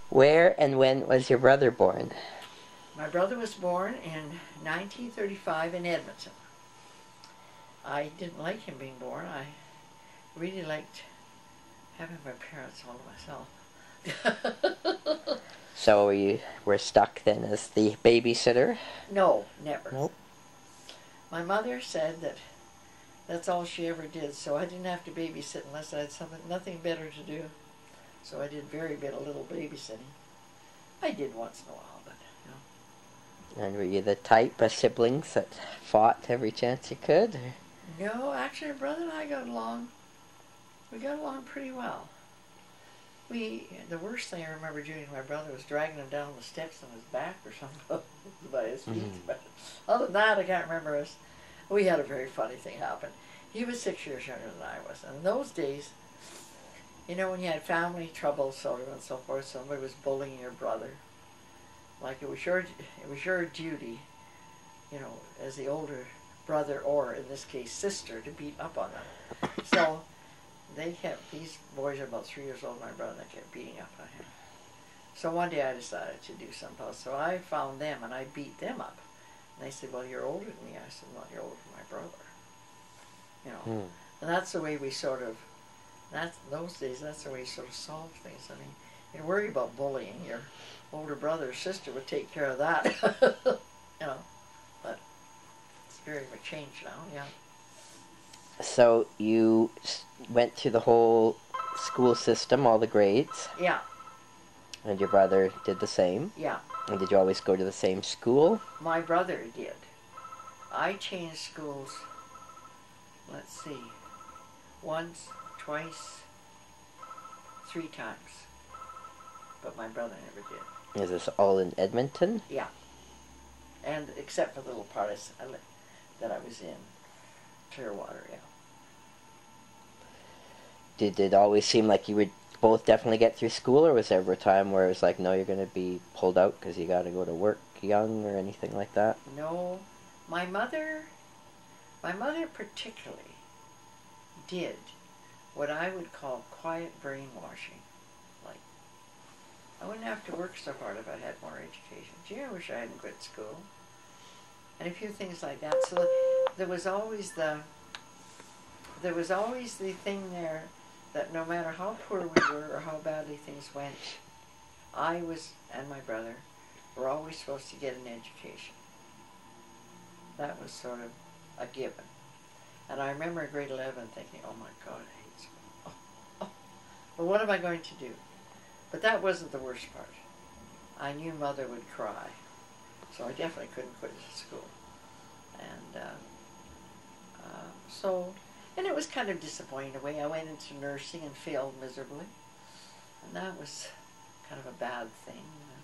Where and when was your brother born? My brother was born in 1935 in Edmonton. I didn't like him being born. I really liked having my parents all to myself. So you were stuck then as the babysitter? No, never. Nope. My mother said that that's all she ever did, so I didn't have to babysit unless I had nothing better to do. So I did very little babysitting. I did once in a while, but you know. And were you the type of siblings that fought every chance you could? No, actually, my brother and I got along. We got along pretty well. The worst thing I remember doing to my brother was dragging him down the steps on his back or something by his feet. But other than that, I can't remember us. We had a very funny thing happen. He was 6 years younger than I was, and in those days, you know, when you had family trouble, sort of, and so forth, somebody was bullying your brother. Like it was your duty, you know, as the older brother, or in this case sister, to beat up on them. So these boys are about 3 years old, my brother, and they kept beating up on him. So one day I decided to do something else. So I found them and I beat them up. And they said, well, you're older than me. I said, well, you're older than my brother. You know, and that's the way we sort of, those days, that's the way you sort of solve things. I mean, you don't worry about bullying. Your older brother or sister would take care of that. You know, but it's very much changed now, yeah. So you went through the whole school system, all the grades? Yeah. And your brother did the same? Yeah. And did you always go to the same school? My brother did. I changed schools, let's see, once, twice, 3 times. But my brother never did. Is this all in Edmonton? Yeah. And except for the little part that I was in, Clearwater, yeah. Did it always seem like you would both definitely get through school, or was there ever a time where it was like, no, you're going to be pulled out because you got to go to work young or anything like that? No. My mother particularly did what I would call quiet brainwashing. Like, I wouldn't have to work so hard if I had more education. Gee, I wish I hadn't quit school. And a few things like that. So there was always the thing there that no matter how poor we were or how badly things went, I was, and my brother, were always supposed to get an education. That was sort of a given. And I remember in grade 11 thinking, oh my God, I hate school. Oh. But what am I going to do? But that wasn't the worst part. I knew Mother would cry. So I definitely couldn't quit school. And and it was kind of disappointing in a way. I went into nursing and failed miserably. And that was kind of a bad thing. And,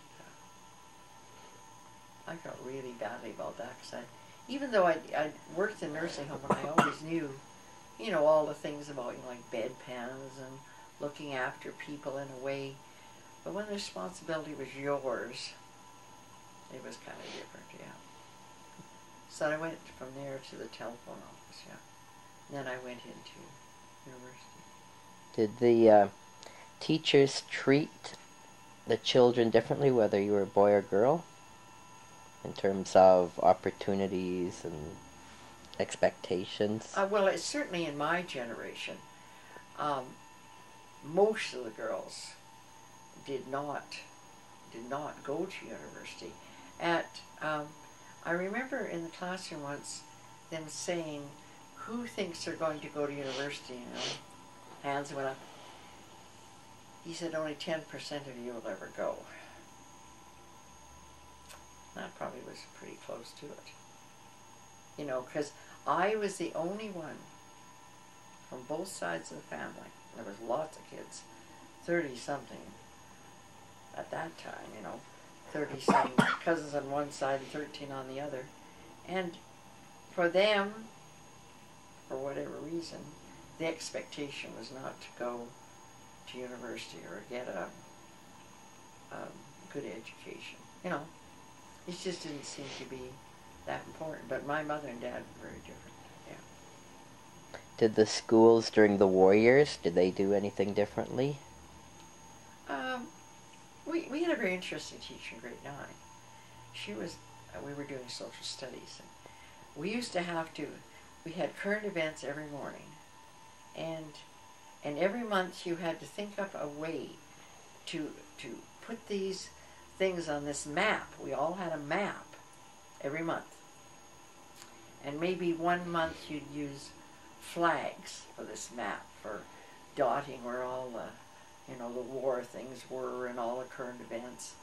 I felt really badly about that because even though I worked in nursing home and I always knew, you know, all the things about, you know, like bedpans and looking after people in a way, but when the responsibility was yours, it was kind of different, yeah. So I went from there to the telephone office, yeah. And then I went into university. Did the teachers treat the children differently, whether you were a boy or girl, in terms of opportunities and expectations? Well, it's certainly in my generation, most of the girls did not go to university. I remember in the classroom once them saying, who thinks they're going to go to university? You know, hands went up. He said, only 10% of you will ever go. That probably was pretty close to it. You know, because I was the only one from both sides of the family. There was lots of kids, 30-something at that time, you know, 30-some cousins on one side and 13 on the other. And for them, for whatever reason, the expectation was not to go to university or get a good education. You know, it just didn't seem to be that important. But my mother and dad were very different, yeah. Did the schools during the war years, did they do anything differently? We we had a very interesting teacher in grade 9. She was, we were doing social studies. And we used to have to, we had current events every morning. And every month you had to think up a way to put these things on this map. We all had a map every month. And maybe one month you'd use flags for this map, for dotting where all the, the war things were and all the current events.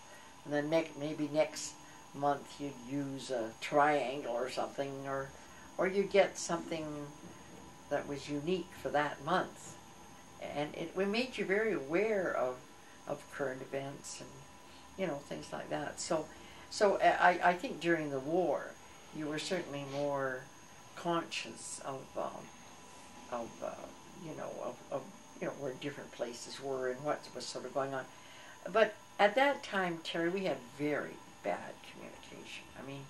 And then maybe next month you'd use a triangle or something, or you'd get something that was unique for that month. And it made you very aware of current events and, things like that. So I think during the war, you were certainly more conscious of where different places were and what was sort of going on. But at that time, Terry, we had very bad communication. I mean,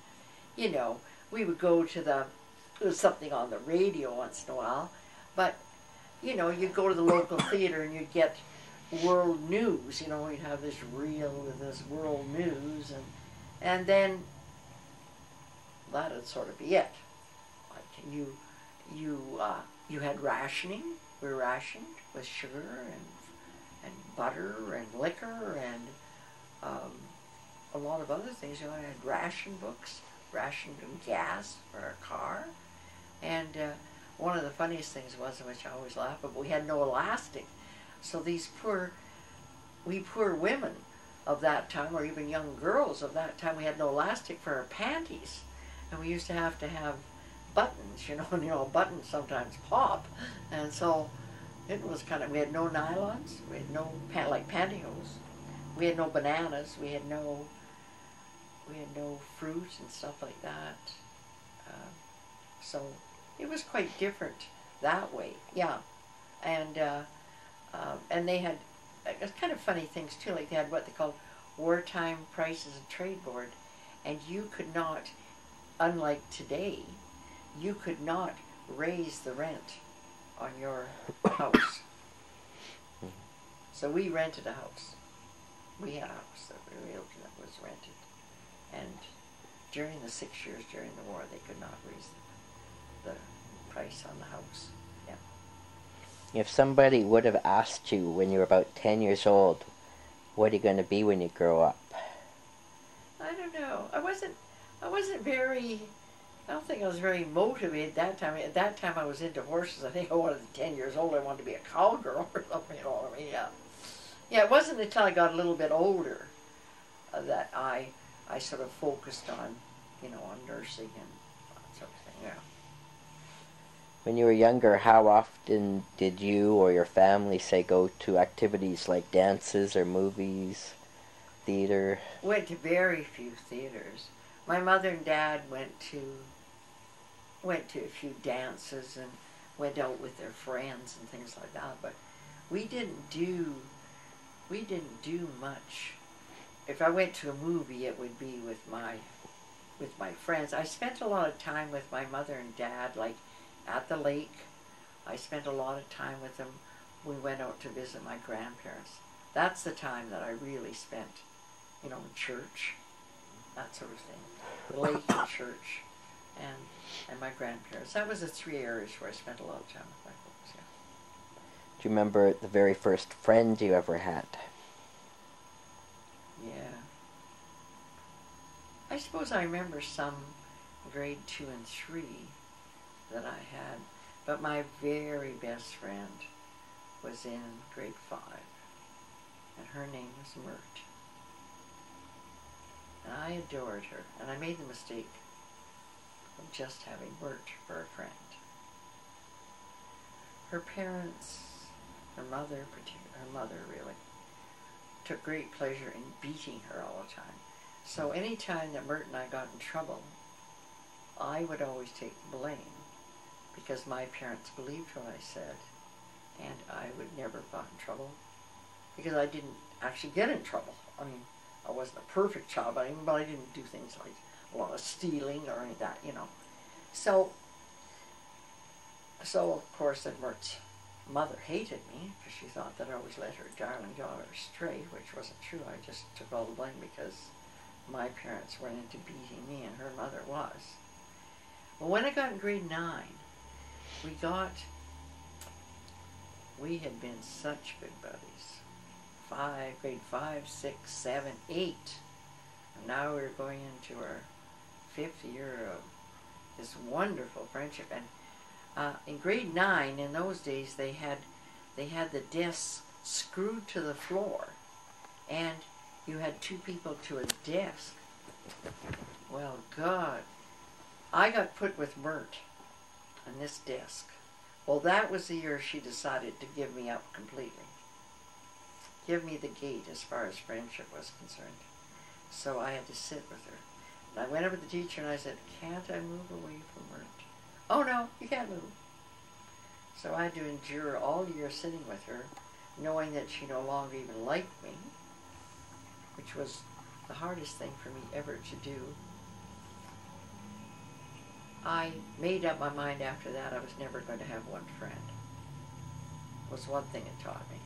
we would go to there was something on the radio once in a while, but, you'd go to the local theater and you'd get world news. We'd have this reel with this world news, and then that'd sort of be it. Like you had rationing. We were rationed with sugar and butter and liquor and a lot of other things. I had ration books, rationed gas for our car, and one of the funniest things was, which I always laugh at, we had no elastic. So these poor women of that time, or even young girls of that time, we had no elastic for our panties, and we used to have buttons, and buttons sometimes pop, and so it was we had no nylons, we had no pantyhose, we had no bananas, we had no fruit and stuff like that. So it was quite different that way, yeah. And they had kind of funny things too, like they had what they called Wartime Prices and Trade Board, and you could not, unlike today, you could not raise the rent on your house. So we rented a house. We had a house that was rented. And during the 6 years during the war, they could not raise the price on the house. Yeah. If somebody would have asked you when you were about 10 years old, what are you going to be when you grow up? I don't know. I don't think I was very motivated that time. At that time I was into horses. I think I wanted, at 10 years old, I wanted to be a cowgirl or something, what I mean, yeah. Yeah, it wasn't until I got a little bit older that I sort of focused on, on nursing and that sort of thing, yeah. When you were younger, how often did you or your family, say, go to activities like dances or movies, theater? Went to very few theaters. My mother and dad went to a few dances and went out with their friends and things like that, but we didn't do much. If I went to a movie, it would be with my friends. I spent a lot of time with my mother and dad, like at the lake. I spent a lot of time with them. We went out to visit my grandparents. That's the time that I really spent, in church, that sort of thing. The lake and church and my grandparents. That was the 3 areas where I spent a lot of time with my folks, yeah. Do you remember the very first friend you ever had? Yeah. I suppose I remember some grade 2 and 3 that I had, but my very best friend was in grade 5, and her name was Mert. And I adored her, and I made the mistake of just having Mert for a friend. Her parents, her mother really, took great pleasure in beating her all the time. So any time that Mert and I got in trouble, I would always take blame, because my parents believed what I said, and I would never got in trouble, because I didn't actually get in trouble. I mean, I wasn't a perfect child, but I didn't do things like a lot of stealing or any of that, So of course, at mother hated me because she thought that I always let her darling daughter stray, which wasn't true. I just took all the blame because my parents weren't into beating me and her mother was. Well, when I got in grade 9, we had been such good buddies. Grade 5, 6, 7, 8. And now we're going into our 5th year of this wonderful friendship. And in grade 9, in those days, they had the desks screwed to the floor, and you had 2 people to a desk. Well, God, I got put with Mert on this desk. Well, that was the year she decided to give me up completely. Give me the gate as far as friendship was concerned. So I had to sit with her. And I went over to the teacher and I said, "Can't I move away from Mert?" "Oh no, you can't move." So I had to endure all year sitting with her, knowing that she no longer even liked me, which was the hardest thing for me ever to do. I made up my mind after that I was never going to have one friend. It was one thing it taught me.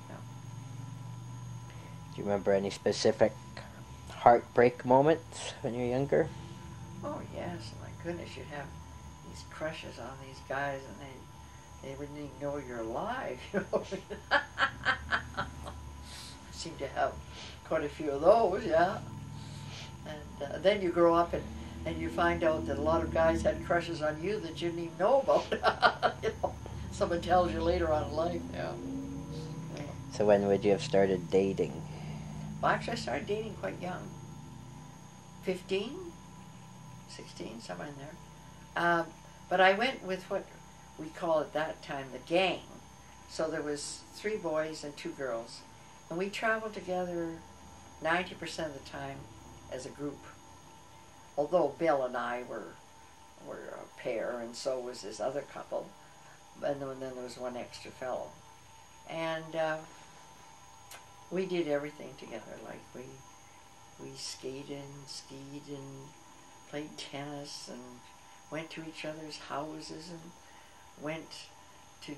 No. Do you remember any specific heartbreak moments when you were younger? Oh yes, my goodness, you'd have these crushes on these guys and they wouldn't even know you're alive, you know. I seem to have quite a few of those, yeah. And then you grow up and you find out that a lot of guys had crushes on you that you didn't even know about. You know, someone tells you later on in life, yeah. So when would you have started dating? Well, actually, I started dating quite young. 15, 16, somewhere in there. But I went with what we call at that time the gang. So there was 3 boys and 2 girls. And we traveled together 90% of the time as a group. Although Bill and I were a pair, and so was this other couple. And then there was one extra fellow. And we did everything together. Like we skated and skied and played tennis and went to each other's houses and went to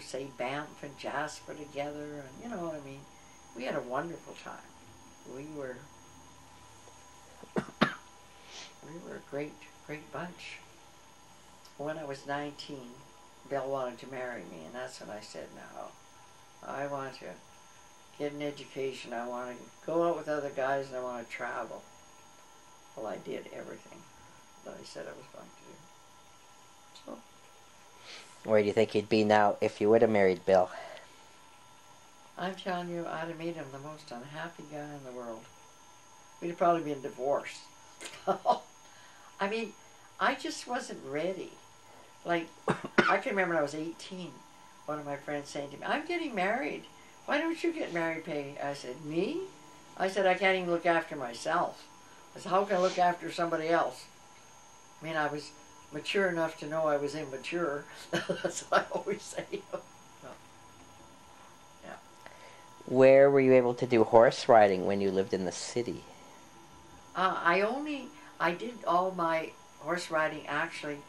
say Banff and Jasper together, and you know what I mean. We had a wonderful time. We were a great bunch. When I was 19, Bill wanted to marry me, and that's when I said, "No, I want to get an education. I want to go out with other guys, and I want to travel." Well, I did everything that I said I was going to do. So, Where do you think you'd be now if you would have married Bill? I'm telling you, I'd have made him the most unhappy guy in the world. We'd have probably been divorced. I mean, I just wasn't ready. Like, I can remember when I was 18, one of my friends saying to me, "I'm getting married. Why don't you get married, Peggy?" I said, "Me?" I said, "I can't even look after myself." I said, "How can I look after somebody else?" I mean, I was mature enough to know I was immature. That's what I always say. Yeah. Where were you able to do horse riding when you lived in the city? I did all my horse riding actually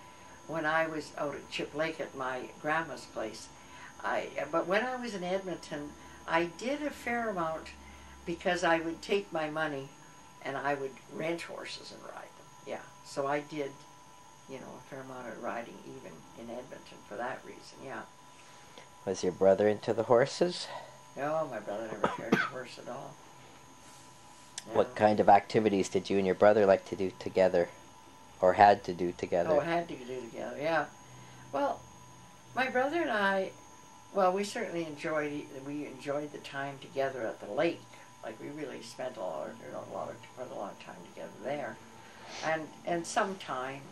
when I was out at Chip Lake at my grandma's place. But when I was in Edmonton, I did a fair amount because I would take my money and I would rent horses and ride them. Yeah, so I did, you know, a fair amount of riding even in Edmonton for that reason, yeah. Was your brother into the horses? No, my brother never cared for a horse at all. No. What kind of activities did you and your brother like to do together? Or had to do together? Oh, had to do together, yeah. Well, my brother and I, well, we certainly enjoyed the time together at the lake. Like, we really spent quite a lot of time together there. And some time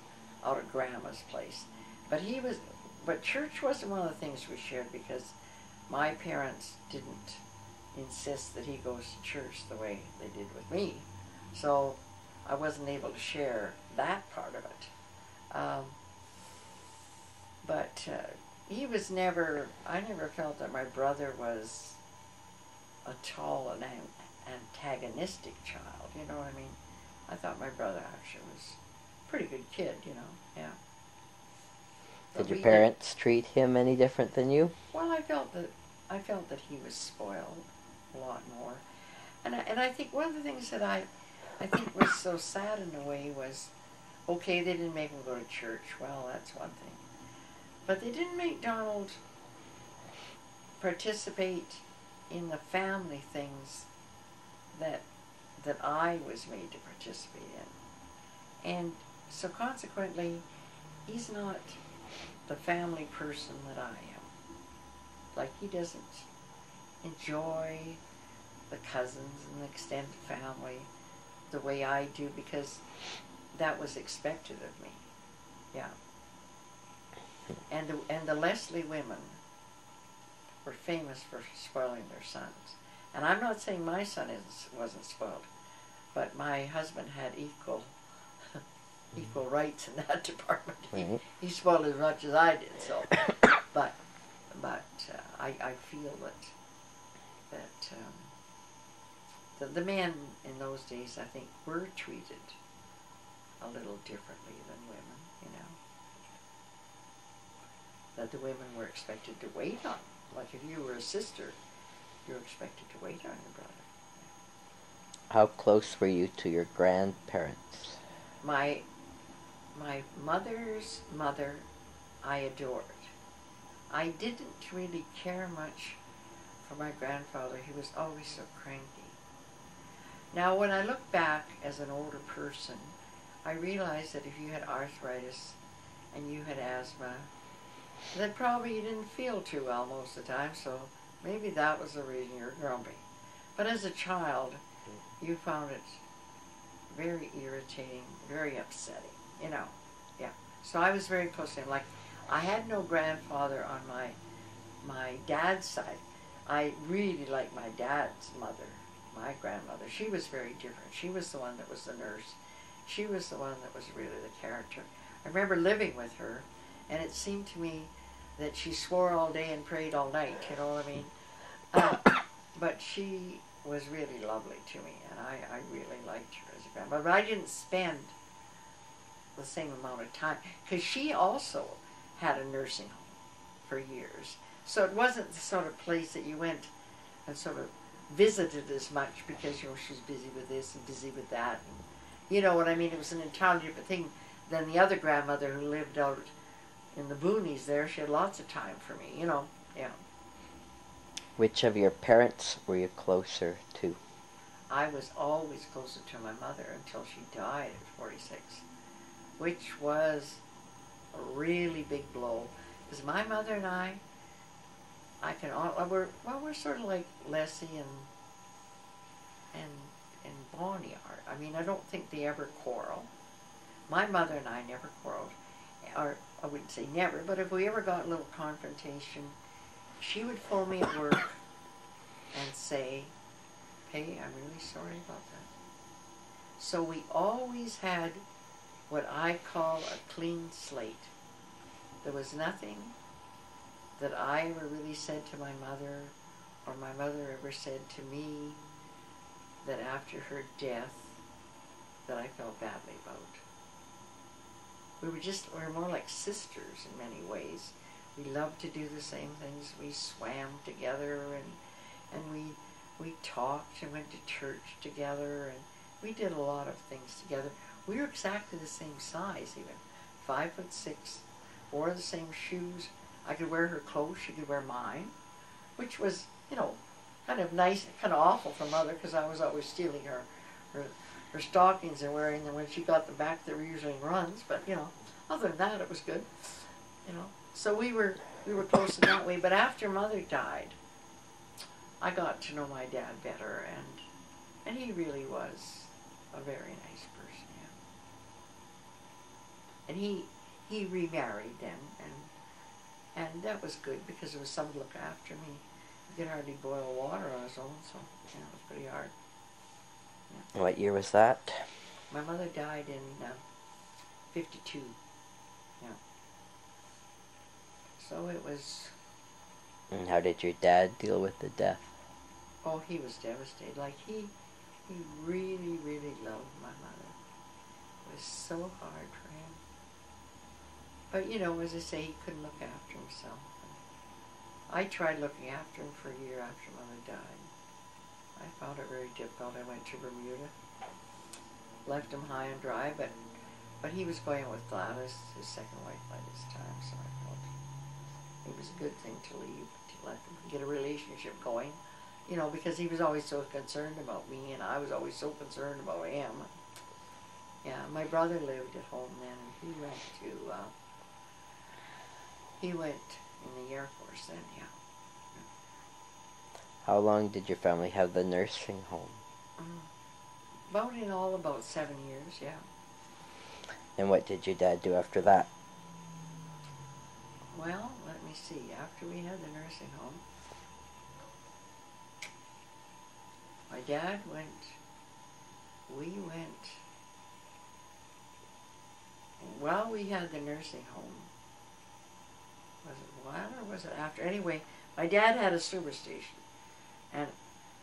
out at Grandma's place. But church wasn't one of the things we shared because my parents didn't insist that he goes to church the way they did with me. So I wasn't able to share that part of it. But I never felt that my brother was at all an antagonistic child, you know what I mean? I thought my brother actually was a pretty good kid, you know, yeah. Did your parents treat him any different than you? Well, I felt that he was spoiled a lot more, and I think one of the things that I think was so sad in a way was, okay, they didn't make him go to church. Well, that's one thing, but they didn't make Donald participate in the family things that I was made to participate in, and so consequently, he's not the family person that I am. Like, he doesn't enjoy the cousins and the extended family the way I do, because that was expected of me. Yeah. And the Leslie women were famous for spoiling their sons. And I'm not saying my son wasn't spoiled, but my husband had equal rights in that department. Right. He spoiled as much as I did. So, but I feel that the men in those days, I think, were treated a little differently than women. You know, that the women were expected to wait on. Like, if you were a sister, you were expected to wait on your brother. How close were you to your grandparents? My mother's mother, I adored. I didn't really care much for my grandfather. He was always so cranky. Now, when I look back as an older person, I realized that if you had arthritis and you had asthma, that probably you didn't feel too well most of the time, so maybe that was the reason you were grumpy. But as a child, you found it very irritating, very upsetting, you know. Yeah. So I was very close to him. Like, I had no grandfather on my dad's side. I really liked my dad's mother, my grandmother. She was very different. She was the one that was the nurse. She was the one that was really the character. I remember living with her, and it seemed to me that she swore all day and prayed all night, you know what I mean? But she was really lovely to me, and I really liked her as a grandmother. But I didn't spend the same amount of time, because she also had a nursing home for years. So it wasn't the sort of place that you went and sort of visited as much, because, you know, she's busy with this and busy with that. And, you know what I mean? It was an entirely different thing than the other grandmother who lived out in the boonies there. She had lots of time for me, you know. Yeah. Which of your parents were you closer to? I was always closer to my mother until she died at 46, which was a really big blow. Because my mother and we're sort of like Leslie and Bonney are. I mean, I don't think they ever quarrel. My mother and I never quarreled, or I wouldn't say never, but if we ever got a little confrontation, she would phone me at work and say, "Peggy, I'm really sorry about that." So we always had what I call a clean slate. There was nothing that I ever really said to my mother, or my mother ever said to me, that after her death that I felt badly about. We were more like sisters in many ways. We loved to do the same things. We swam together, and we talked and went to church together, and we did a lot of things together. We were exactly the same size, even 5'6", wore the same shoes. I could wear her clothes, she could wear mine, which was, you know, kind of nice, kind of awful for Mother, because I was always stealing her stockings and wearing them when she got them back. They were usually in runs, but, you know, other than that, it was good, you know. So we were close in that way. But after Mother died, I got to know my dad better, and he really was a very nice person, yeah. And he remarried then, and that was good, because there was someone to look after me. He could hardly boil water on his own, so, you know, it was pretty hard. Yeah. What year was that? My mother died in 52. Yeah. So it was... And how did your dad deal with the death? Oh, he was devastated. Like, he really, really loved my mother. It was so hard for him. But, you know, as I say, he couldn't look after himself. I tried looking after him for a year after Mother died. I found it very difficult. I went to Bermuda, left him high and dry, but he was going with Flath, his second wife by this time, so I felt it was a good thing to leave, to let them get a relationship going, you know, because he was always so concerned about me, and I was always so concerned about him. Yeah, my brother lived at home then, and he went in the Air Force then, yeah. How long did your family have the nursing home? About in all about 7 years, yeah. And what did your dad do after that? Well, let me see. After we had the nursing home, my dad while we had the nursing home, was it while or was it after? Anyway, my dad had a service station, and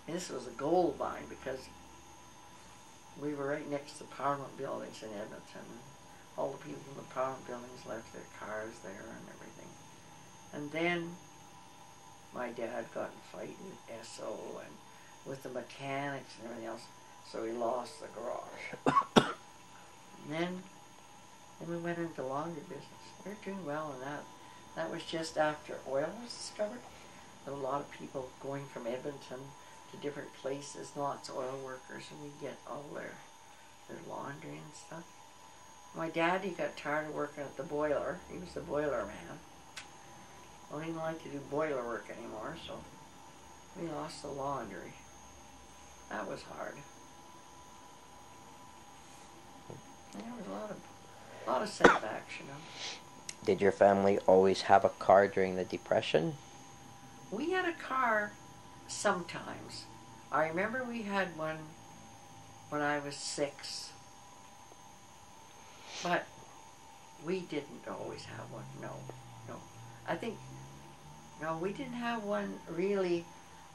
this was a gold mine because we were right next to the Parliament buildings in Edmonton. All the people in the Parliament buildings left their cars there and everything. And then my dad got in a fight with SO and with the mechanics and everything else, so he lost the garage. And then we went into laundry business. We were doing well in that. That was just after oil was discovered. There were a lot of people going from Edmonton to different places, lots of oil workers, and we'd get all their laundry and stuff. My dad, he got tired of working at the boiler. He was the boiler man. Well, he didn't like to do boiler work anymore, so we lost the laundry. That was hard. And there was a lot of setbacks, you know. Did your family always have a car during the Depression? We had a car sometimes. I remember we had one when I was 6. But we didn't always have one, no. We didn't have one really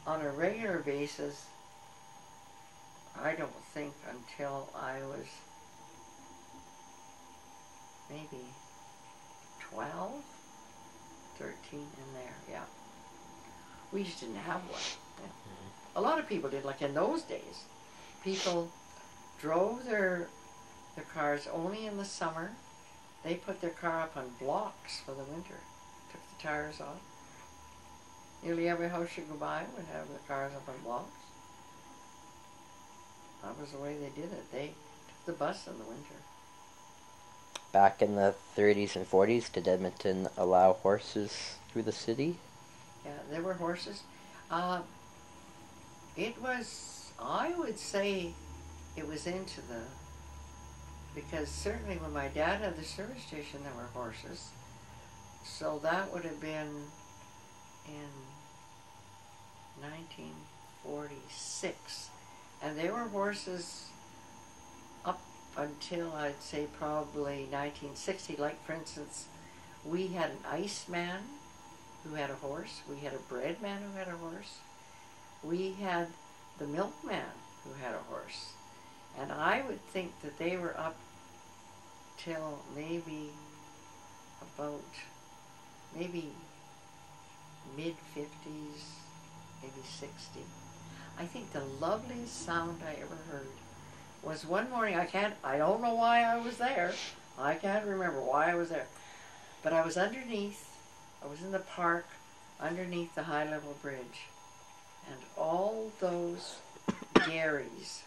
on a regular basis, I don't think, until I was maybe 12, 13 in there, yeah. We just didn't have one. Yeah. A lot of people did, like in those days. People drove their cars only in the summer. They put their car up on blocks for the winter. Took the tires off. Nearly every house you go by would have the cars up on blocks. That was the way they did it. They took the bus in the winter. Back in the 30s and 40s, did Edmonton allow horses through the city? Yeah, there were horses. It was, I would say, it was into the, because certainly when my dad had the service station, there were horses. So that would have been in 1946. And there were horses up until, I'd say, probably 1960. Like, for instance, we had an ice man who had a horse. We had a bread man who had a horse. We had the milkman who had a horse. And I would think that they were up till maybe about, maybe mid-50s, maybe 60. I think the loveliest sound I ever heard was one morning, I don't know why I was there. I can't remember why I was there. But I was underneath, I was in the park, underneath the high-level bridge. And all those dairies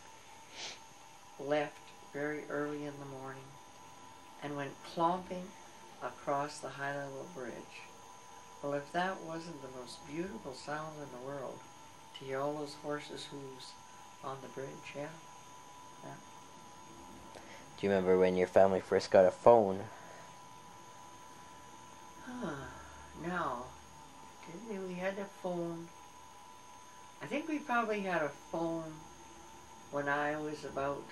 left very early in the morning and went clomping across the high-level bridge. Well, if that wasn't the most beautiful sound in the world, to hear all those horses' hooves on the bridge, yeah. Do you remember when your family first got a phone? No. We had a phone. I think we probably had a phone when I was about,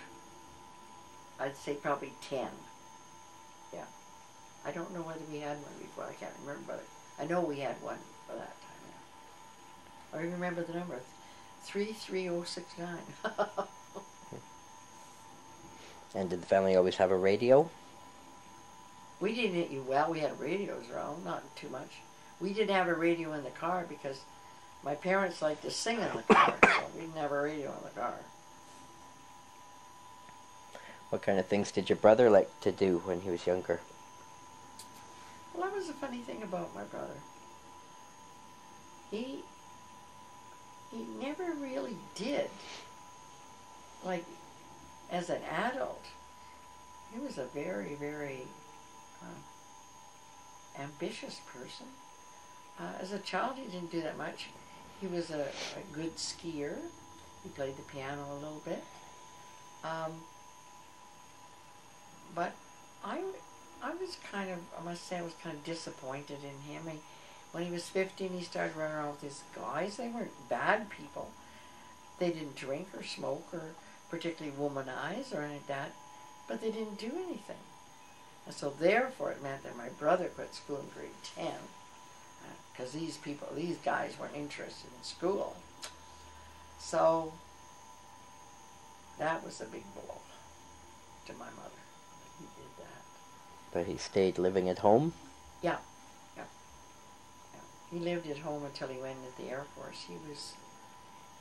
I'd say probably 10. Yeah. I don't know whether we had one before. I can't remember, but I know we had one for that time. Yeah. I remember the number, 33069. And did the family always have a radio? We didn't, well, we had radios around, not too much. We didn't have a radio in the car because my parents liked to sing in the car, so we didn't have a radio in the car. What kind of things did your brother like to do when he was younger? Well, that was a funny thing about my brother. He never really did. Like, as an adult, he was a very, very ambitious person. As a child, he didn't do that much. He was a good skier. He played the piano a little bit. But I was kind of, I must say, I was kind of disappointed in him. When he was 15, he started running around with these guys. They weren't bad people. They didn't drink or smoke or particularly womanize or anything like that, but they didn't do anything. And so therefore it meant that my brother quit school in grade 10 because these guys weren't interested in school. So that was a big blow to my mother. He did that. But he stayed living at home? Yeah. He lived at home until he went into the Air Force.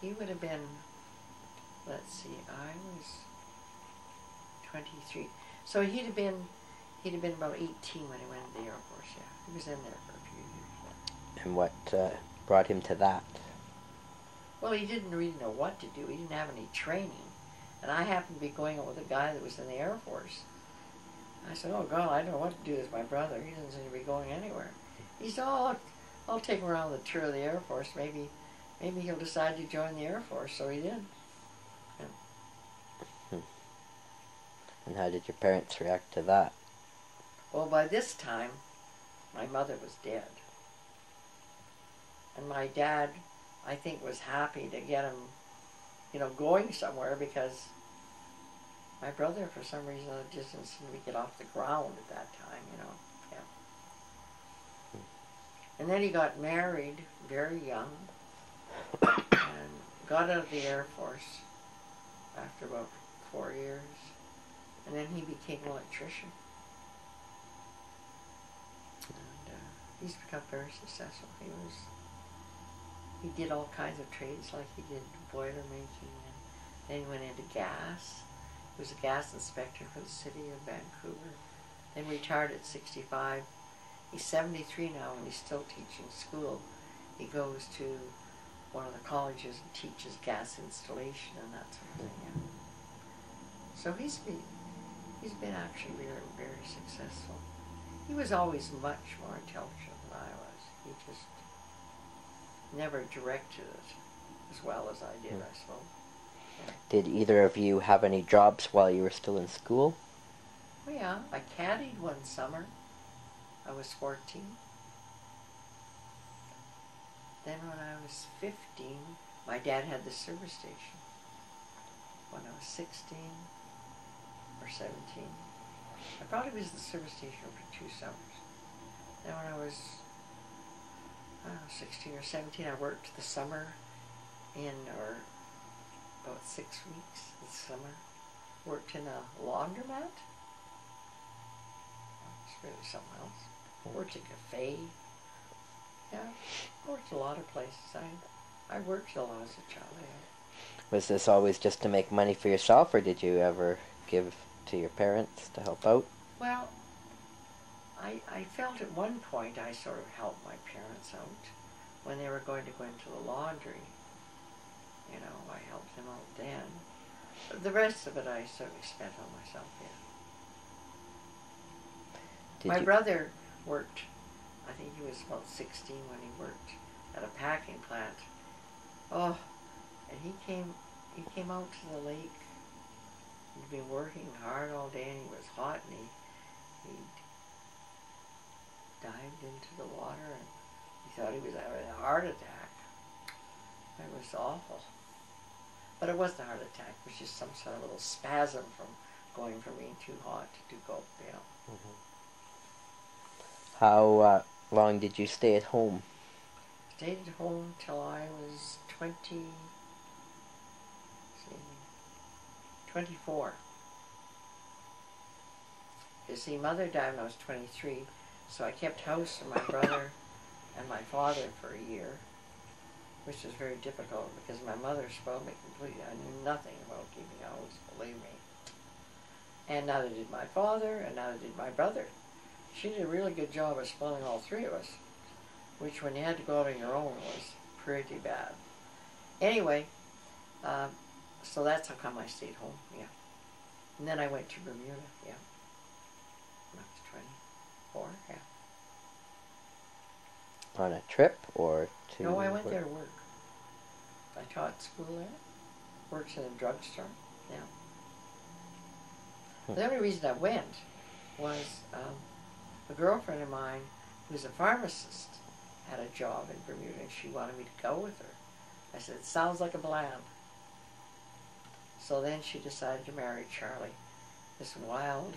He would have been, let's see, I was 23. So he'd have been about 18 when he went into the Air Force, yeah. He was in there for a few years, yeah. And what brought him to that? Well, he didn't really know what to do. He didn't have any training. And I happened to be going out with a guy that was in the Air Force. I said, oh, God, I don't know what to do with my brother. He doesn't seem to be going anywhere. He said, oh, I'll take him around the tour of the Air Force. Maybe he'll decide to join the Air Force. So he did. Yeah. And how did your parents react to that? Well, by this time, my mother was dead. And my dad, I think, was happy to get him, going somewhere because my brother, for some reason, just didn't seem to get off the ground at that time, Yeah. And then he got married very young and got out of the Air Force after about 4 years. And then he became an electrician. And he's become very successful. He did all kinds of trades, like he did boiler making, and then he went into gas. He was a gas inspector for the city of Vancouver. Then retired at 65. He's 73 now and he's still teaching school. He goes to one of the colleges and teaches gas installation and that sort of thing. Yeah. So he's been actually very, very successful. He was always much more intelligent than I was. He just never directed it as well as I did, I suppose. Yeah. Did either of you have any jobs while you were still in school? Oh yeah, I caddied one summer. I was 14. Then when I was 15, my dad had the service station. When I was 16 or 17, I probably was at the service station for 2 summers. Then when I was 16 or 17, I worked the summer or about 6 weeks this summer. Worked in a laundromat. It's really something else. Worked at a cafe. Yeah, worked a lot of places. I worked a lot as a child. Yeah. Was this always just to make money for yourself, or did you ever give to your parents to help out? Well, I felt at one point I sort of helped my parents out when they were going to go into the laundry. I helped them out then. But the rest of it I sort of spent on myself, yeah. My brother worked, I think he was about 16 when he worked at a packing plant. Oh, and he came out to the lake. He'd been working hard all day and he was hot and he dived into the water and he thought he was having a heart attack. It was awful. But it wasn't a heart attack, it was just some sort of little spasm from going from being too hot to too cold, Mm-hmm. How long did you stay at home? Stayed at home till I was 24. You see, Mother died when I was 23, so I kept house for my brother and my father for a year, which was very difficult because my mother spoiled me completely. I knew nothing about keeping house, believe me. And neither did my father, and neither did my brother. She did a really good job of spoiling all three of us, which when you had to go out on your own was pretty bad. Anyway, so that's how come I stayed home, yeah. And then I went to Bermuda, yeah. When I was 24, yeah. On a trip or to... No, I went there to work. I taught school there. Works in a drugstore, yeah. The only reason I went was a girlfriend of mine who's a pharmacist had a job in Bermuda and she wanted me to go with her. I said, sounds like a plan. So then she decided to marry Charlie, this wild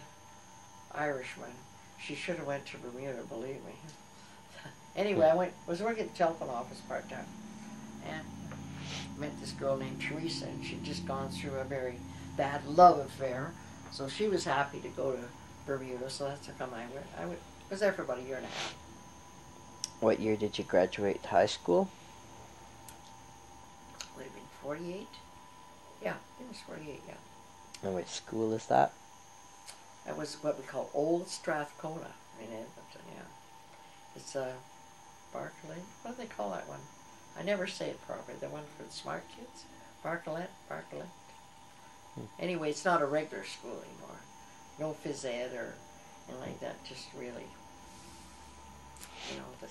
Irishman. She should have went to Bermuda, believe me. Anyway, I was working at the telephone office part-time and met this girl named Teresa, and she'd just gone through a very bad love affair. So she was happy to go to Bermuda, so that's how come I went. I was there for about a year and a half. What year did you graduate high school? Would have been 48? Yeah, it was 48, yeah. And which school is that? That was what we call Old Strathcona in Edmonton, yeah. It's Barcalet. What do they call that one? I never say it properly. The one for the smart kids? Barcalet? Anyway, it's not a regular school anymore. No phys ed or anything like that. Just really,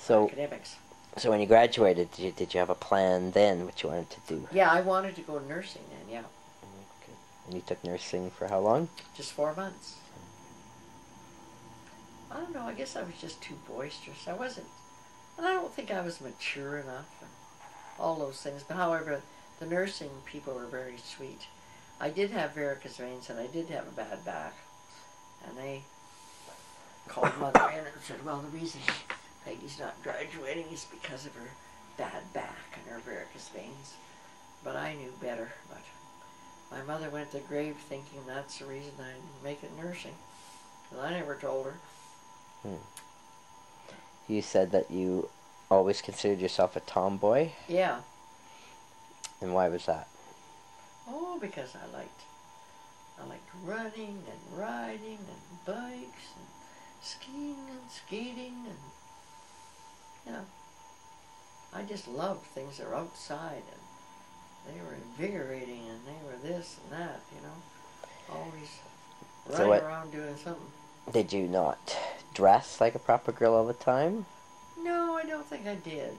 the academics. So when you graduated, did you have a plan then, what you wanted to do? Yeah, I wanted to go nursing then, yeah. Okay. And you took nursing for how long? Just 4 months. I don't know, I guess I was just too boisterous. I don't think I was mature enough and all those things. But however, the nursing people were very sweet. I did have varicose veins and I did have a bad back. And they called Mother in and said, well, the reason Peggy's not graduating is because of her bad back and her varicose veins. But I knew better. But my mother went to the grave thinking that's the reason I didn't make it nursing. But I never told her. You said that you always considered yourself a tomboy? Yeah. And why was that? Oh, because I liked running and riding and bikes and skiing and skating and, I just loved things that were outside and they were invigorating and they were this and that, always running around doing something. Did you not dress like a proper girl all the time? No, I don't think I did.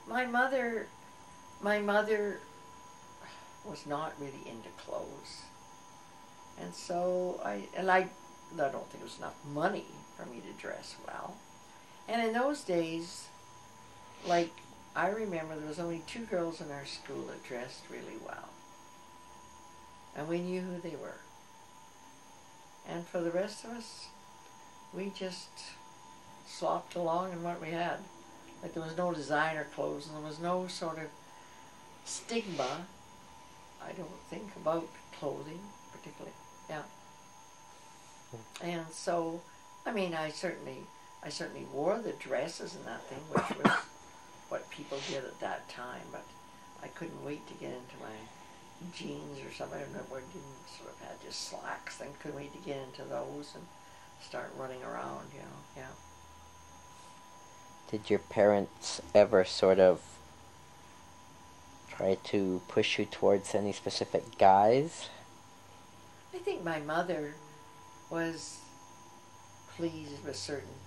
My mother was not really into clothes. And so I don't think there was enough money for me to dress well. And in those days, I remember there was only 2 girls in our school that dressed really well. And we knew who they were. And for the rest of us, we just slopped along in what we had. Like there was no designer clothes and there was no sort of stigma, I don't think, about clothing particularly. Yeah. And so, I certainly wore the dresses and that thing, which was what people did at that time, but I couldn't wait to get into my jeans or something. I don't know, I didn't sort of had just slacks, then couldn't wait to get into those and start running around, yeah. Did your parents ever sort of try to push you towards any specific guys? I think my mother was pleased with certain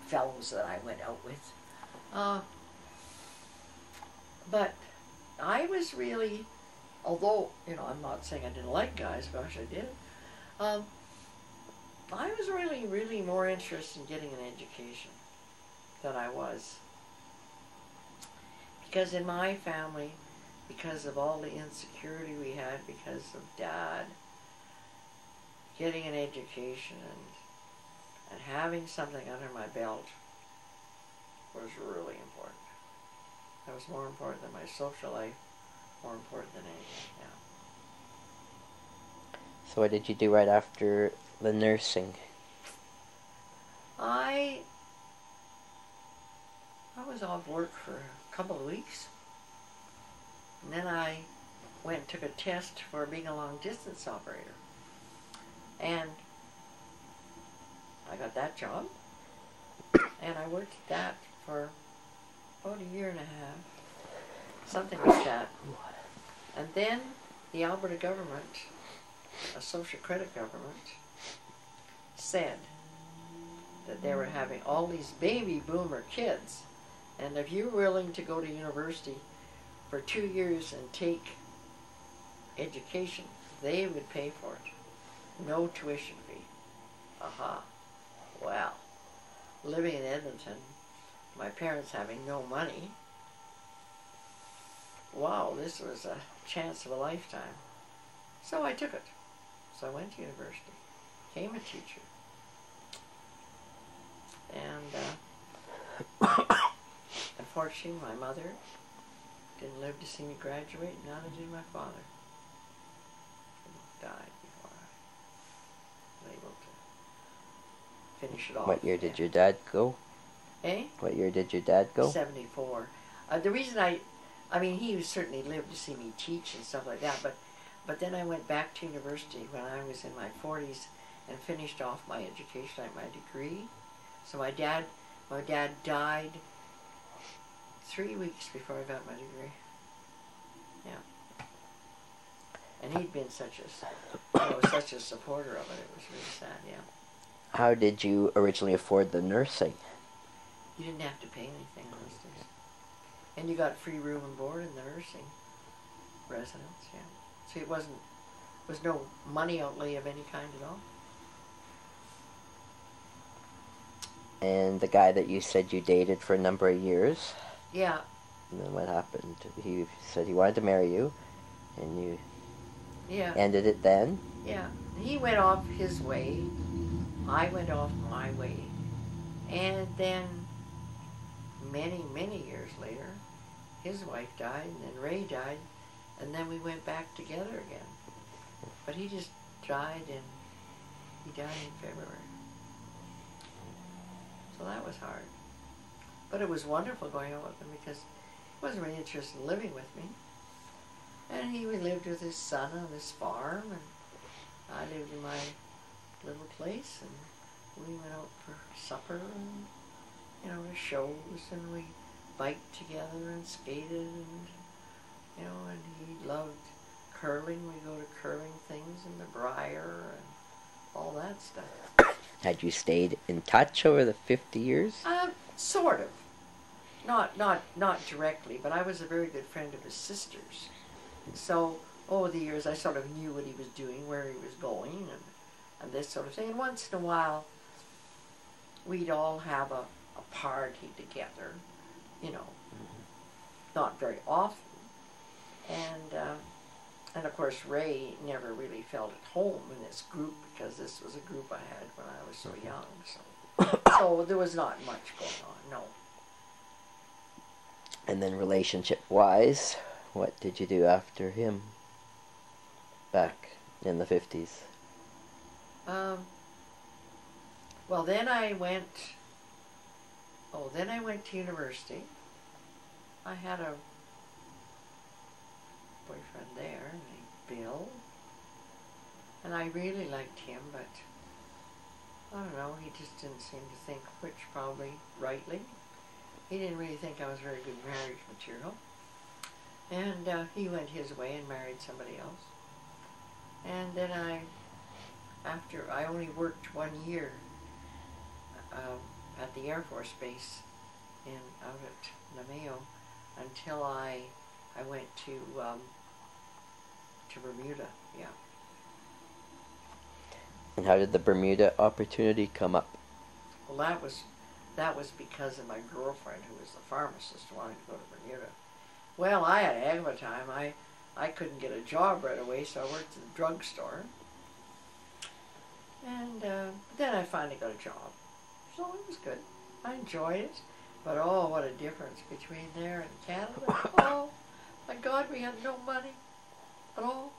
fellows that I went out with. But I was really, although, I'm not saying I didn't like guys, gosh, I did. I was really, really more interested in getting an education than I was. Because in my family, because of all the insecurity we had because of Dad, getting an education and having something under my belt was really important. That was more important than my social life, more important than anything, yeah. So what did you do right after the nursing? I was off work for a couple of weeks, and then I went and took a test for being a long-distance operator. And I got that job, and I worked at that for about a year and a half, something like that. And then the Alberta government, a social credit government, said that they were having all these baby boomer kids, and if you're willing to go to university for 2 years and take education, they would pay for it. No tuition fee. Aha. Well, living in Edmonton, my parents having no money, wow, this was a chance of a lifetime. So I took it. So I went to university, became a teacher. And unfortunately, my mother didn't live to see me graduate, neither did my father. He died before I was able to finish it off. What year did your dad go? Eh? What year did your dad go? 74. The reason I mean, he certainly lived to see me teach and stuff like that, but then I went back to university when I was in my 40s and finished off my education, like my degree. So my dad died 3 weeks before I got my degree. Yeah. And he'd been such a supporter of it. It was really sad, yeah. How did you originally afford the nursing? You didn't have to pay anything in those days. And you got free room and board in the nursing residence, yeah. So it was no money outlay of any kind at all. And the guy that you said you dated for a number of years? Yeah. And then what happened? He said he wanted to marry you, and you ended it then? Yeah. He went off his way. I went off my way. And then many, many years later, his wife died, and then Ray died, and then we went back together again. But he just died in February. So that was hard. But it was wonderful going out with him because he wasn't really interested in living with me. And he lived with his son on this farm, and I lived in my little place, and we went out for supper and, to shows, and we biked together and skated, and, and he loved curling. We go to curling things in the Briar and all that stuff. Had you stayed in touch over the 50 years? Sort of. Not directly, but I was a very good friend of his sister's. So over the years I sort of knew what he was doing, where he was going, and this sort of thing. And once in a while we'd all have a party together, not very often. And of course Ray never really felt at home in this group because this was a group I had when I was so young. So there was not much going on, no. And then relationship-wise, what did you do after him back in the 50s? Well, then I went to university. I had a boyfriend there named Bill, and I really liked him, but I don't know, he just didn't seem to think, which probably rightly. He didn't really think I was very good marriage material. And he went his way and married somebody else. And then I only worked 1 year at the Air Force Base out at Namao until I went to Bermuda, yeah. And how did the Bermuda opportunity come up? Well, that was because of my girlfriend, who was the pharmacist, wanting to go to Bermuda. Well, I had a heck of a time. I couldn't get a job right away, so I worked at the drugstore. And then I finally got a job. So it was good. I enjoyed it. But oh, what a difference between there and Canada. Oh, my God, we had no money at all.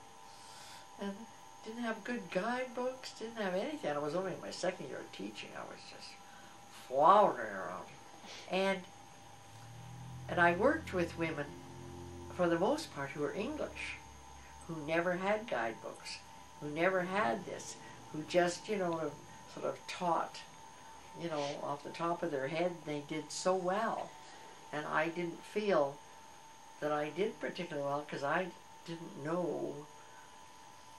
And didn't have good guidebooks, didn't have anything. I was only in my second year of teaching. I was just floundering around. And I worked with women, for the most part, who were English, who never had guidebooks, who never had this, who just, you know, sort of taught, you know, off the top of their head. They did so well. And I didn't feel that I did particularly well because I didn't know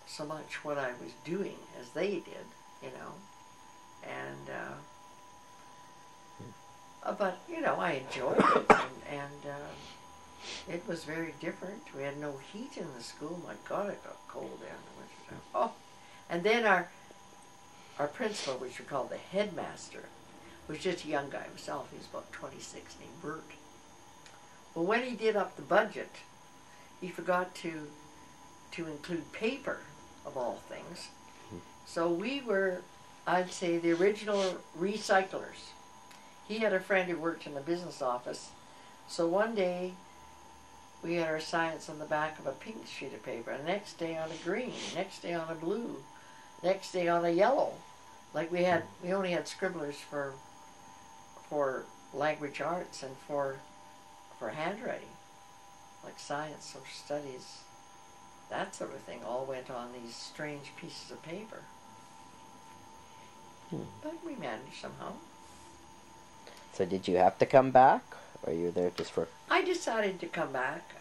so much what I was doing as they did, you know. And, but, you know, I enjoyed it, and it was very different. We had no heat in the school. My God, it got cold in the wintertime. Oh, and then our principal, which we called the headmaster, was just a young guy himself. He was about 26, named Bert. Well, when he did up the budget, he forgot to include paper, of all things. So we were, I'd say, the original recyclers. He had a friend who worked in the business office. So one day, we had our science on the back of a pink sheet of paper, the next day on a green, next day on a blue, next day on a yellow. Like we only had scribblers for language arts and for handwriting, like science, social studies, that sort of thing, all went on these strange pieces of paper. But we managed somehow. So did you have to come back, or you were there just for... I decided to come back.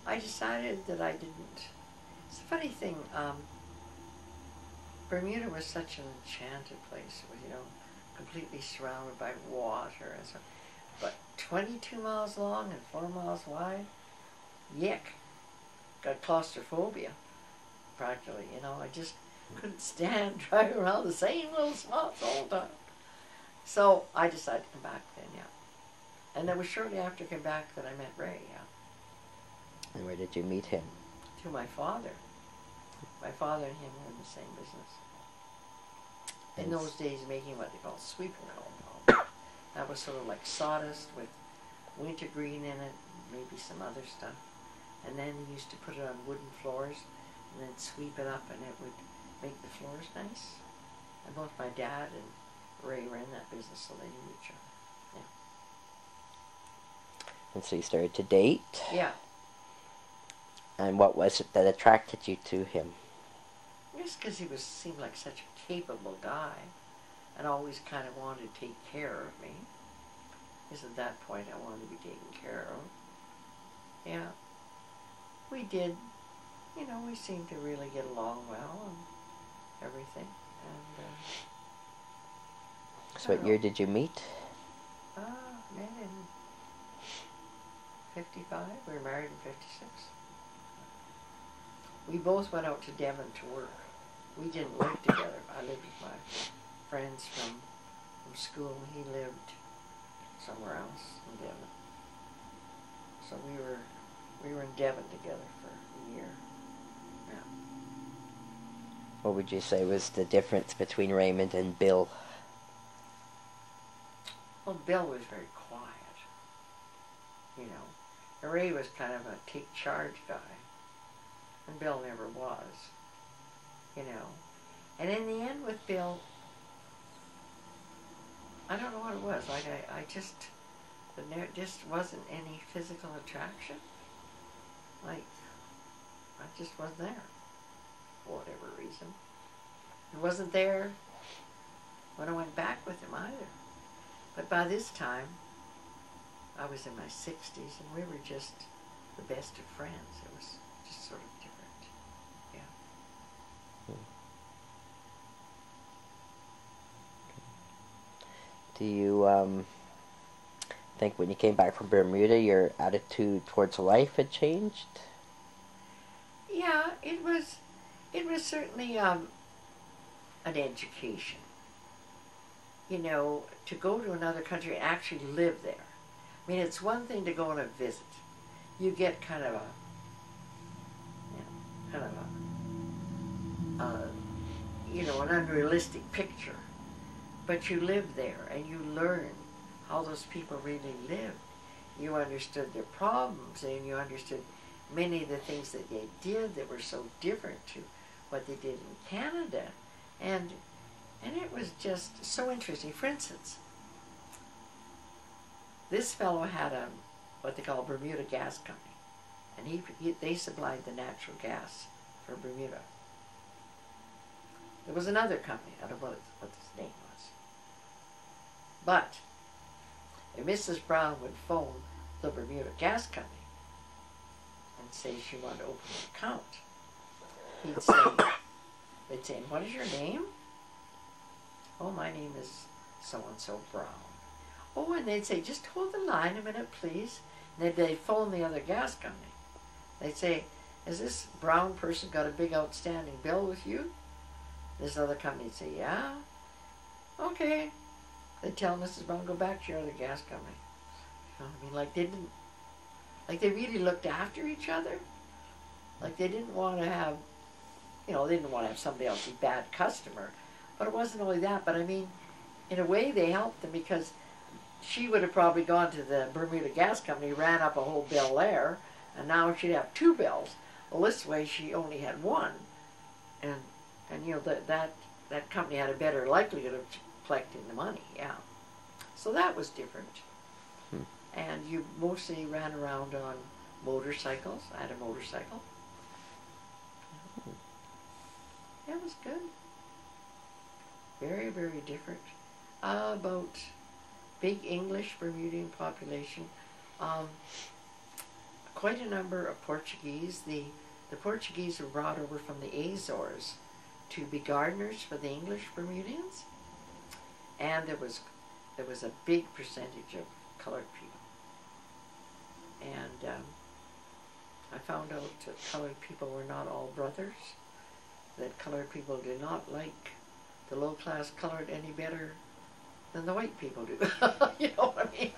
I decided that I didn't. It's a funny thing. Bermuda was such an enchanted place. It was, you know, completely surrounded by water and so. But 22 miles long and 4 miles wide, yuck. Got claustrophobia, practically. You know, I just couldn't stand driving around the same little spots all the time. So I decided to come back then, yeah. And it was shortly after I came back that I met Ray, yeah. And where did you meet him? To my father. My father and him were in the same business. In those days, making what they call sweeping compound. That was sort of like sawdust with wintergreen in it, maybe some other stuff. And then he used to put it on wooden floors and then sweep it up, and it would make the floors nice. And both my dad and Ray were in that business, so they knew each other. Yeah. And so you started to date? Yeah. And what was it that attracted you to him? Just because he seemed like such a capable guy and always kind of wanted to take care of me. Because at that point I wanted to be taken care of. Yeah. We did, you know, we seemed to really get along well and everything. And, so what year did you meet? Met in 55. We were married in 56. We both went out to Devon to work. We didn't live together. I lived with my friends from school. He lived somewhere else in Devon. So we were in Devon together for a year. Yeah. What would you say was the difference between Raymond and Bill? Well, Bill was very quiet, you know. And Ray was kind of a take charge guy. And Bill never was, you know. And in the end with Bill, I don't know what it was. Like I just, there just wasn't any physical attraction. Like, I just wasn't there, for whatever reason. It wasn't there when I went back with him either. But by this time, I was in my 60s, and we were just the best of friends. It was just sort of different, yeah. Do you think when you came back from Bermuda, your attitude towards life had changed? Yeah, it was certainly an education. You know, to go to another country and actually live there. I mean, it's one thing to go on a visit. You get kind of an unrealistic picture. But you live there and you learn how those people really lived. You understood their problems, and you understood many of the things that they did that were so different to what they did in Canada. And And it was just so interesting. For instance, this fellow had a, what they call a Bermuda gas company. And they supplied the natural gas for Bermuda. There was another company, I don't know what his name was. But if Mrs. Brown would phone the Bermuda gas company and say she wanted to open an account, they'd say, what is your name? Oh, my name is so-and-so Brown. Oh, and they'd say, just hold the line a minute, please. And they'd phone the other gas company. They'd say, has this Brown person got a big outstanding bill with you? This other company would say, yeah. Okay. They'd tell Mrs. Brown, go back to your other gas company. You know what I mean? Like they really looked after each other. Like they didn't want to have, they didn't want to have somebody else be a bad customer. But it wasn't only that, but I mean, in a way they helped them because she would have probably gone to the Bermuda gas company, ran up a whole bill there, and now she'd have two bills. Well, this way she only had one. And that company had a better likelihood of collecting the money, yeah. So that was different. And you mostly ran around on motorcycles. I had a motorcycle. Yeah, it was good. Very, very different. About big English Bermudian population. Quite a number of Portuguese. The Portuguese were brought over from the Azores to be gardeners for the English Bermudians. And there was a big percentage of colored people. And I found out that colored people were not all brothers, that colored people did not like the low-class colored any better than the white people do. You know what I mean?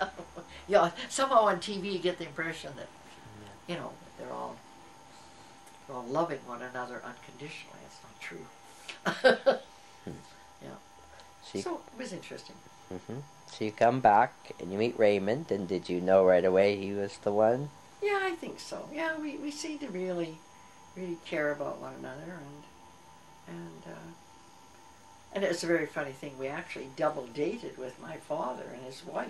Yeah, somehow on TV you get the impression that, they're all loving one another unconditionally. It's not true. Yeah. So it was interesting. Mm-hmm. So you come back and you meet Raymond, and did you know right away he was the one? Yeah, I think so. Yeah, we seem to really care about one another, and it's a very funny thing. We actually double dated with my father and his wife.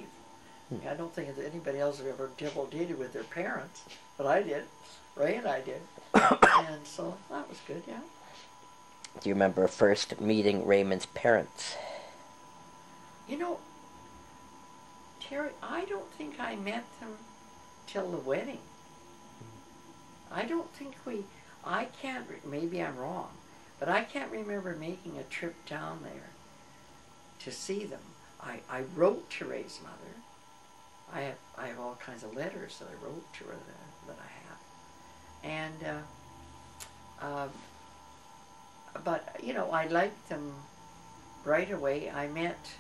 I don't think that anybody else has ever double dated with their parents, but I did. Ray and I did, and so that was good. Yeah. Do you remember first meeting Raymond's parents? Terry, I don't think I met them till the wedding. I don't think maybe I'm wrong, but I can't remember making a trip down there to see them. I wrote to Ray's mother. I have all kinds of letters that I wrote to her that I have. And, but, I liked them right away. I met,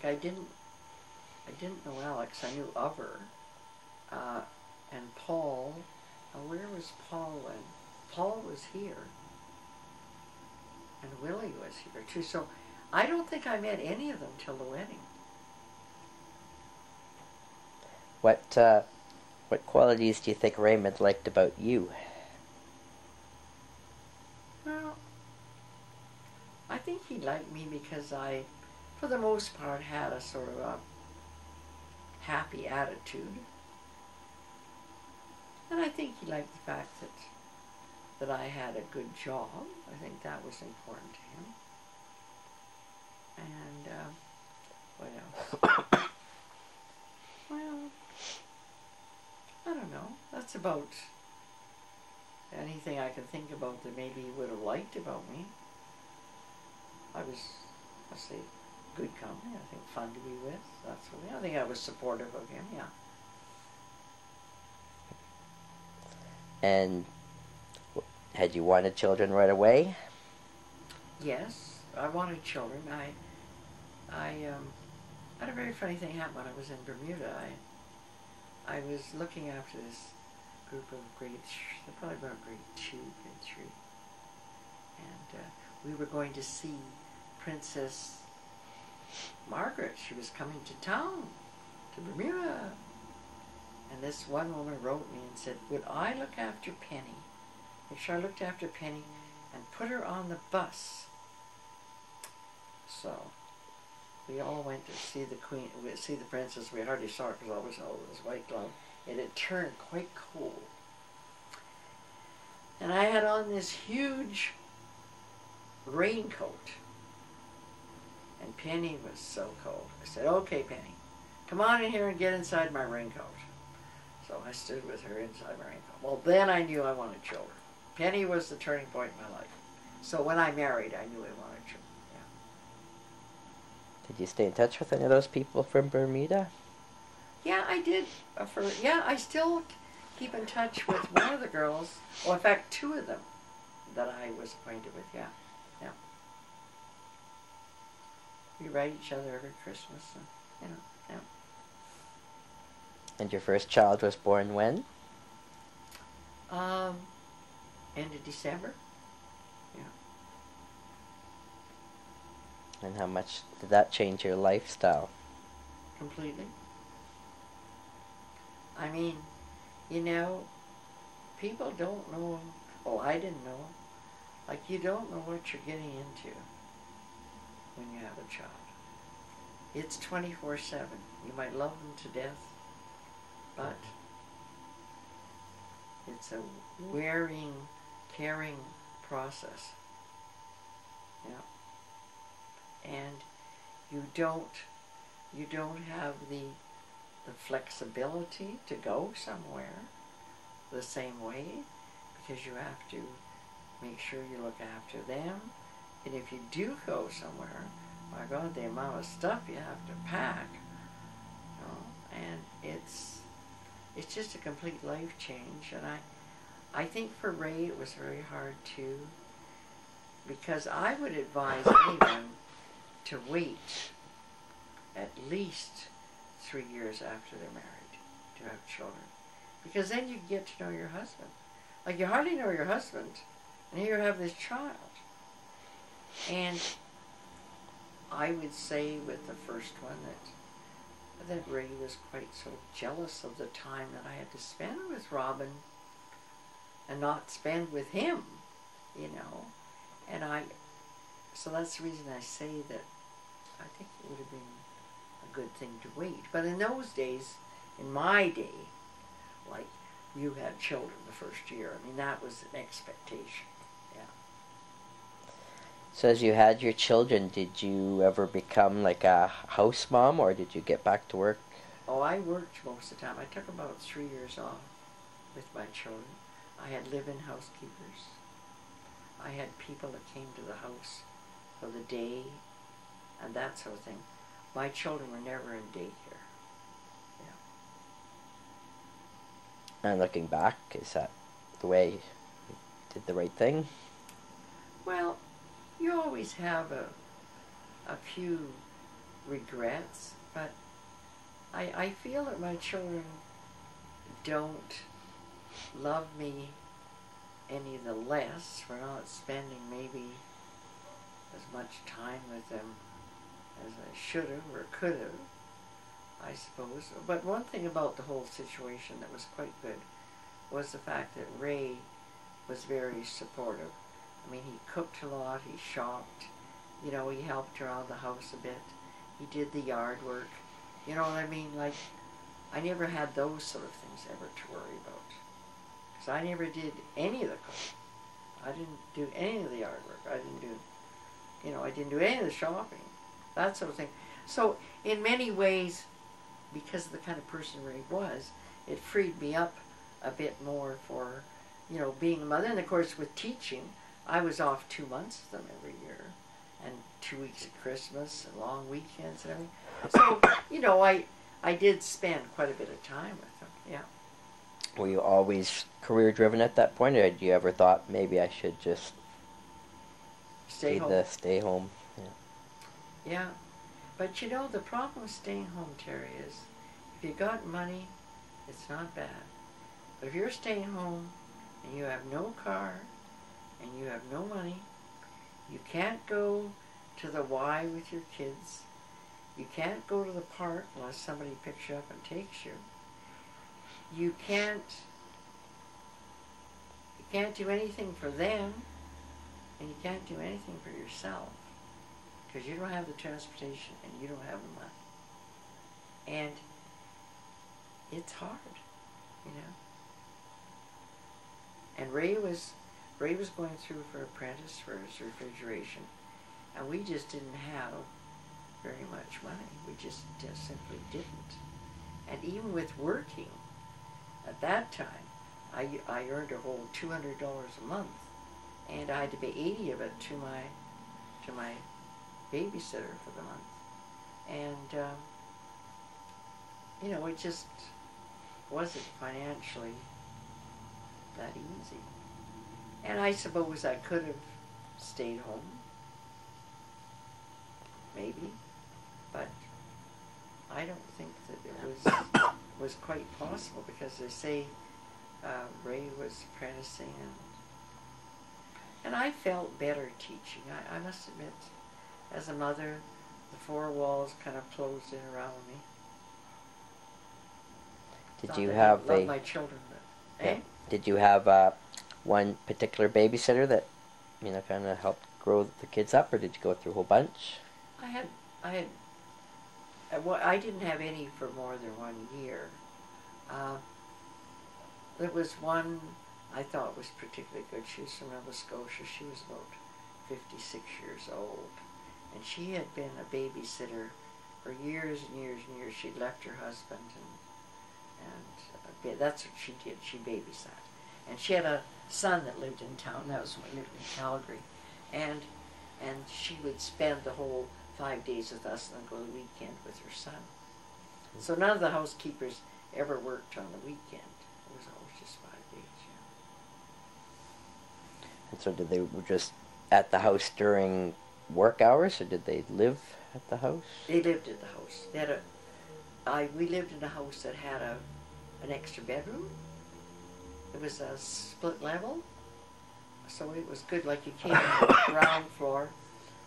I didn't know Alex, I knew of her. And Paul, where was Paul when? Paul was here. And Willie was here too. So I don't think I met any of them till the wedding. What qualities do you think Raymond liked about you? Well, I think he liked me because I, for the most part, had a sort of a happy attitude. And I think he liked the fact that I had a good job. I think that was important to him. And what else? Well, I don't know. That's about anything I can think about that maybe he would have liked about me. I was, let's say, good company. I think fun to be with. That's what I think I was supportive of him. Yeah. And had you wanted children right away? Yes, I wanted children. I had a very funny thing happen when I was in Bermuda. I was looking after this group of they're probably about grade 2, grade 3. And we were going to see Princess Margaret. She was coming to town, to Bermuda. And this one woman wrote me and said, would I look after Penny? Make sure I looked after Penny and put her on the bus. So we all went to see the Queen, see the princess. We hardly saw her because always all this white glove. It had turned quite cold. And I had on this huge raincoat. And Penny was so cold. I said, okay, Penny, come on in here and get inside my raincoat. So I stood with her inside my raincoat. Well, then I knew I wanted children. Penny was the turning point in my life. So when I married, I knew I wanted children. Yeah. Did you stay in touch with any of those people from Bermuda? Yeah, I did. I still keep in touch with one of the girls. Well, in fact, two of them that I was acquainted with. Yeah, yeah. We write each other every Christmas, and yeah. And your first child was born when? End of December. Yeah. And how much did that change your lifestyle? Completely. I mean, you know, people don't know. Oh, I didn't know. Like, you don't know what you're getting into when you have a child. It's 24/7. You might love them to death, but it's a wearing, caring process. Yeah. And you don't have the flexibility to go somewhere the same way, because you have to make sure you look after them. And if you do go somewhere, my God, the amount of stuff you have to pack, you know, and it's just a complete life change. And I think for Ray it was very hard too, because I would advise anyone to wait at least 3 years after they're married to have children, because then you get to know your husband. Like, you hardly know your husband, and here you have this child. And I would say with the first one that Ray was quite so jealous of the time that I had to spend with Robin and not spend with him, you know. And so that's the reason I say that I think it would have been a good thing to wait. But in those days, in my day, like, you had children the first year. I mean, that was an expectation. Yeah. So as you had your children, did you ever become like a house mom, or did you get back to work? Oh, I worked most of the time. I took about 3 years off with my children. I had live-in housekeepers. I had people that came to the house for the day and that sort of thing. My children were never in daycare. Yeah. And looking back, is that the way you did the right thing? Well, you always have a few regrets, but I feel that my children don't love me any the less for not spending maybe as much time with them as I should have or could have, I suppose. But one thing about the whole situation that was quite good was the fact that Ray was very supportive. I mean, he cooked a lot, he shopped, you know, he helped around the house a bit, he did the yard work, you know what I mean? Like, I never had those sort of things ever to worry about. Because I never did any of the cooking. I didn't do any of the yard work. I didn't do any of the shopping, that sort of thing. So, in many ways, because of the kind of person Ray was, it freed me up a bit more for, you know, being a mother. And of course, with teaching, I was off 2 months with them every year, and 2 weeks at Christmas, and long weekends and everything. So, you know, I did spend quite a bit of time with them, yeah. Were you always career-driven at that point, or had you ever thought maybe I should just stay home? Stay home. Yeah. Yeah, but you know, the problem with staying home, Terry, is if you got money, it's not bad. But if you're staying home and you have no car and you have no money, you can't go to the Y with your kids, you can't go to the park unless somebody picks you up and takes you. You can't do anything for them and you can't do anything for yourself because you don't have the transportation and you don't have the money. And it's hard, you know. And Ray was going through for apprentice for his refrigeration, and we just didn't have very much money. We just simply didn't. And even with working, at that time, I earned a whole $200 a month, and I had to pay 80 of it to my babysitter for the month. And you know, it just wasn't financially that easy. And I suppose I could have stayed home, maybe, but I don't think that it was quite possible, because they say Ray was apprenticing, and I felt better teaching. I must admit, as a mother, the four walls kind of closed in around me. Did you have I love my children, but, yeah. Did you have one particular babysitter that, you know, kind of helped grow the kids up, or did you go through a whole bunch? I didn't have any for more than 1 year. There was one I thought was particularly good. She was from Nova Scotia. She was about 56 years old, and she had been a babysitter for years and years and years. She'd left her husband, and that's what she did. She babysat, and she had a son that lived in town. That was when we lived in Calgary, and she would spend the whole 5 days with us and then go the weekend with her son. So none of the housekeepers ever worked on the weekend. It was always just 5 days. Yeah. And so did they were just at the house during work hours, or did they live at the house? They lived at the house. They had we lived in a house that had an extra bedroom. It was a split level, so it was good. Like, you came on the ground floor,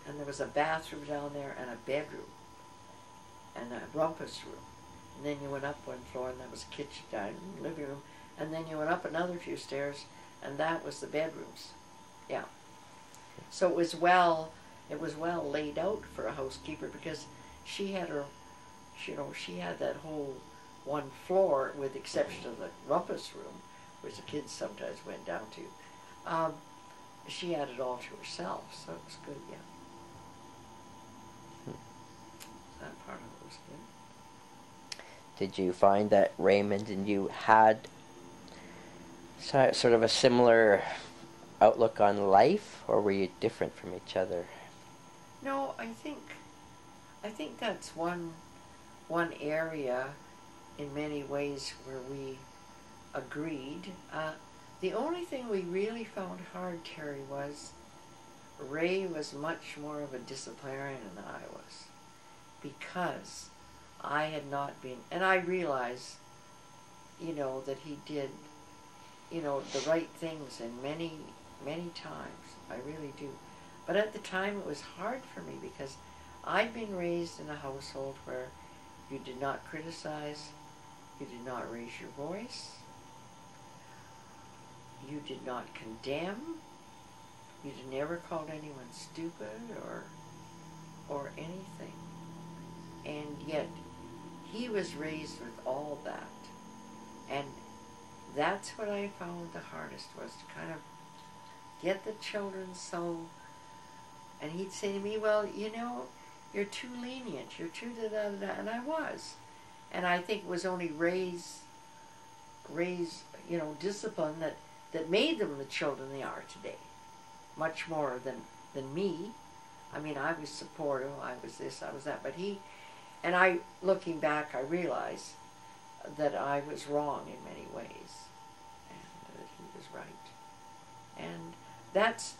and there was a bathroom down there and a bedroom and a rumpus room. And then you went up one floor, and that was kitchen, dining room, living room. And then you went up another few stairs, and that was the bedrooms. Yeah. So it was well laid out for a housekeeper, because she had her, she had that whole one floor, with the exception of the rumpus room, which the kids sometimes went down to. She had it all to herself, so it was good, yeah. That part of it was good. Did you find that Raymond and you had sort of a similar outlook on life, or were you different from each other? No, I think that's one area in many ways where we agreed. The only thing we really found hard, Terry, was Ray was much more of a disciplinarian than I was, because I had not been, and I realize, that he did, the right things in many, many times. I really do. But at the time it was hard for me, because I'd been raised in a household where you did not criticize, you did not raise your voice, you did not condemn, you never called anyone stupid or anything. And yet he was raised with all that. And that's what I found the hardest, was to kind of get the children so. And he'd say to me, well, you're too lenient, you're too da-da-da-da, and I was. And I think it was only Ray's discipline that made them the children they are today, much more than me. I mean, I was supportive, I was this, I was that, but looking back, I realize that I was wrong in many ways, and that he was right. And that's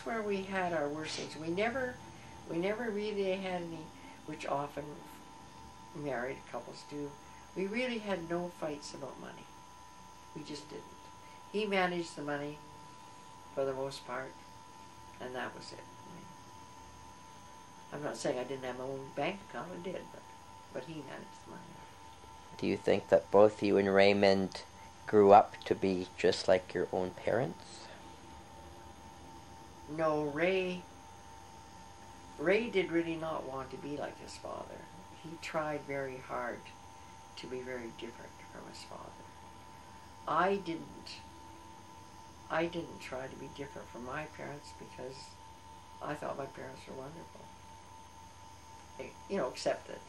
where we had our worst things. We never really had any, which often married couples do. We really had no fights about money. We just didn't. He managed the money for the most part, and that was it. I'm not saying I didn't have my own bank account. I did, but he managed the money. Do you think that both you and Raymond grew up to be just like your own parents? no, Ray did really not want to be like his father. He tried very hard to be very different from his father. I didn't try to be different from my parents because I thought my parents were wonderful. Except that,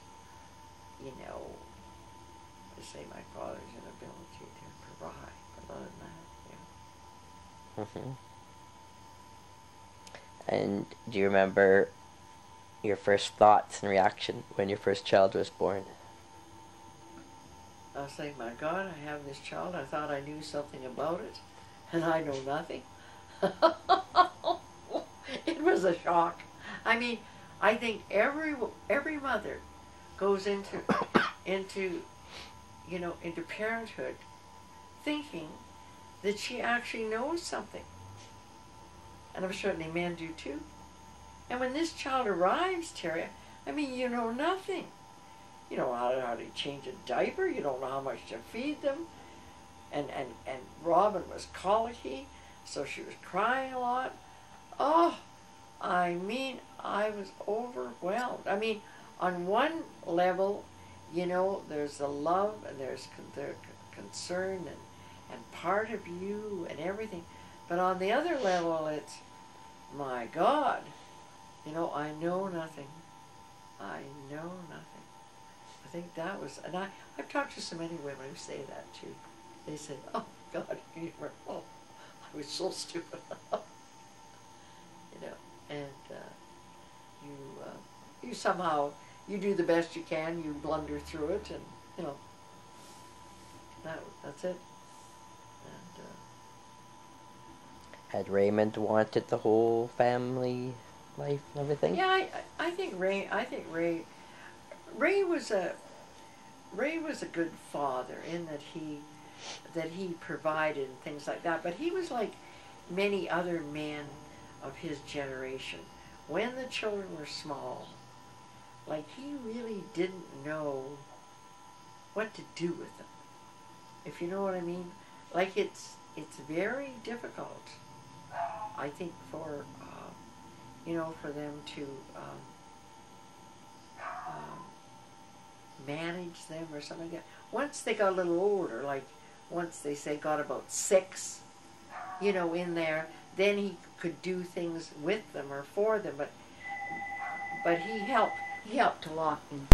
to say my father's inability to provide. But other than that, Mm-hmm. And do you remember your first thoughts and reaction when your first child was born? I was saying, my God, I have this child. I thought I knew something about it, and I know nothing. It was a shock. I mean, I think every mother goes into parenthood thinking that she actually knows something. And I'm certainly men do too. And when this child arrives, Terry, I mean, you know nothing. You don't know how to change a diaper. You don't know how much to feed them. And Robin was colicky, so she was crying a lot. Oh, I mean, I was overwhelmed. I mean, on one level, there's the love and there's the concern and part of you and everything. But on the other level, it's, my God, I know nothing. I know nothing. I think that was, and I've talked to so many women who say that too. They say, oh God, I was so stupid. And you somehow, you do the best you can, you blunder through it, and, that's it. And, Had Raymond wanted the whole family life and everything? yeah, I think Ray was a good father in that he provided and things like that. But he was like many other men of his generation. When the children were small, like, he really didn't know what to do with them. If you know what I mean. Like, it's very difficult, I think, for for them to manage them or something like that. Once they got a little older, like once they say got about 6, in there, then he could do things with them or for them. But he helped a lot in